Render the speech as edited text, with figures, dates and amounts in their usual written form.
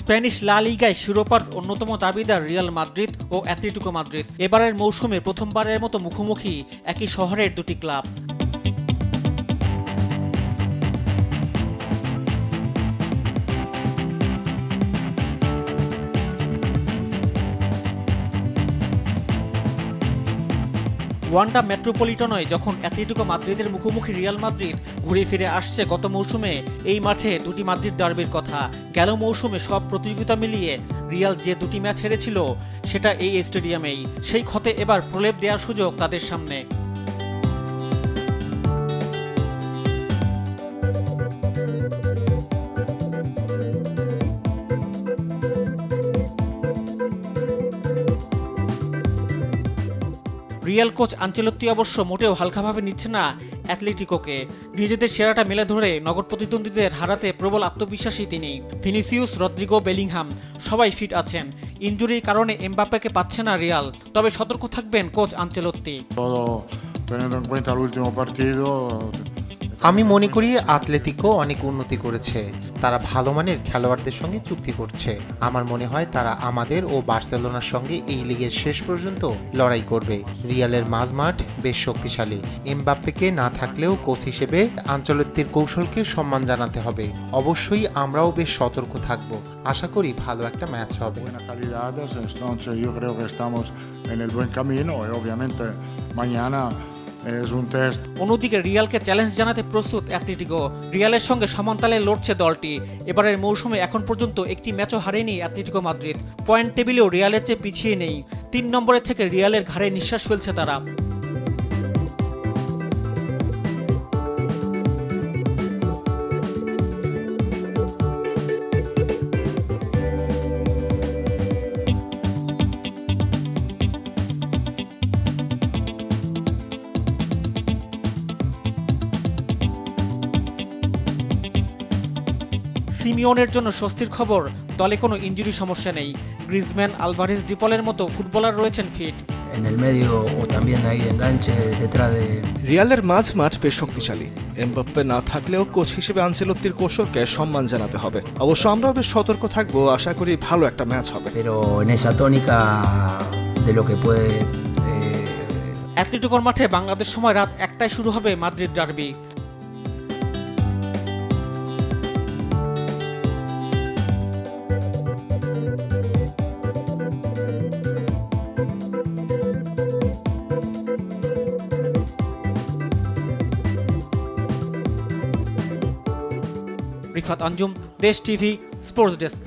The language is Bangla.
স্প্যানিশ লা লিগায় শিরোপার অন্যতম দাবিদার রিয়াল মাদ্রিদ ও অ্যাটলেটিকো মাদ্রিদ এবারের মৌসুমে প্রথমবারের মতো মুখোমুখি একই শহরের দুটি ক্লাব। ওয়ান্ডা মেট্রোপলিটনয় যখন অ্যাটলেটিকো মাদ্রিদের মুখোমুখি রিয়াল মাদ্রিদ ঘুরে ফিরে আসছে গত মৌসুমে এই মাঠে দুটি মাদ্রিদ ডার্বির কথা। গেল মৌসুমে সব প্রতিযোগিতা মিলিয়ে রিয়াল যে দুটি ম্যাচ হেরেছিল সেটা এই স্টেডিয়ামেই। সেই ক্ষতে এবার প্রলেপ দেওয়ার সুযোগ তাদের সামনে। রিয়াল কোচ আনচেলত্তি অবশ্য মোটেও হালকাভাবে নিচ্ছে না অ্যাটলেটিকোকে। নিজেদের সেরাটা মেলে ধরে নগর প্রতিদ্বন্দ্বীদের হারাতে প্রবল আত্মবিশ্বাসী তিনি। ভিনিসিউস, রদ্রিগো, বেলিংহাম সবাই ফিট আছেন। ইনজুরির কারণে এমবাপ্পেকে পাচ্ছে না রিয়াল, তবে সতর্ক থাকবেন কোচ আনচেলত্তি। আমি মনে করি আতলেতিকো অনেক উন্নতি করেছে, তারা ভালো মানের খেলোয়াড়দের সঙ্গে চুক্তি করছে। আমার মনে হয় তারা আমাদের ও বার্সেলোনার সঙ্গে এই লিগের শেষ পর্যন্ত লড়াই করবে। রিয়ালের মাঝমাঠ বেশ শক্তিশালী। এমবাপ্পেকে না থাকলেও কোচ হিসেবে আনচেলত্তির কৌশলকে সম্মান জানাতে হবে। অবশ্যই আমরাও বেশ সতর্ক থাকব। আশা করি ভালো একটা ম্যাচ হবে। অন্যদিকে রিয়ালকে চ্যালেঞ্জ জানাতে প্রস্তুত অ্যাটলেটিকো। রিয়ালের সঙ্গে সমানতালে লড়ছে দলটি। এবারের মৌসুমে এখন পর্যন্ত একটি ম্যাচও হারেনি অ্যাটলেটিকো মাদ্রিদ। পয়েন্ট টেবিলেও রিয়ালের চেয়ে পিছিয়ে নেই। 3 নম্বরে থেকে রিয়ালের ঘাড়ে নিঃশ্বাস ফেলছে তারা। সিমিওনের জন্য স্বস্তির খবর, দলে কোনো ইনজুরি সমস্যা নেই। গ্রিজম্যান, আলভারেজ, ডিপলের মতো ফুটবলার রয়েছেন ফিট। রিয়ালের মাঝ বেশ শক্তিশালী। এমবাপ্পে না থাকলেও কোচ হিসেবে আনচেলত্তির কৌশলকে সম্মান জানাতে হবে। অবশ্য আমরাও বেশ সতর্ক থাকবো। আশা করি ভালো একটা ম্যাচ হবে। অ্যাটলেটিকোর মাঠে বাংলাদেশ সময় রাত 1টায় শুরু হবে মাদ্রিদ ডার্বি। রিফাত আঞ্জুম, দেশ টিভি, স্পোর্টস ডেস্ক।